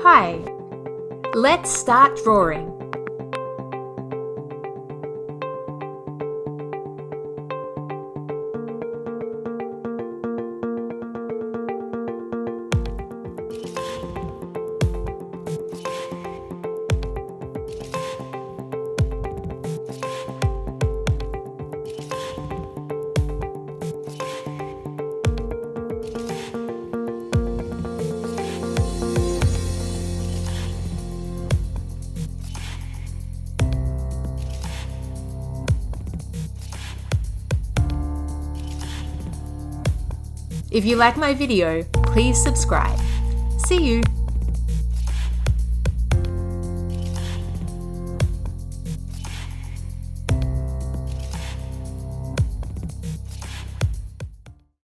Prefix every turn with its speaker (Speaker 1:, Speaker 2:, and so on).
Speaker 1: Hi, let's start drawing. If you like my video, please subscribe. See you!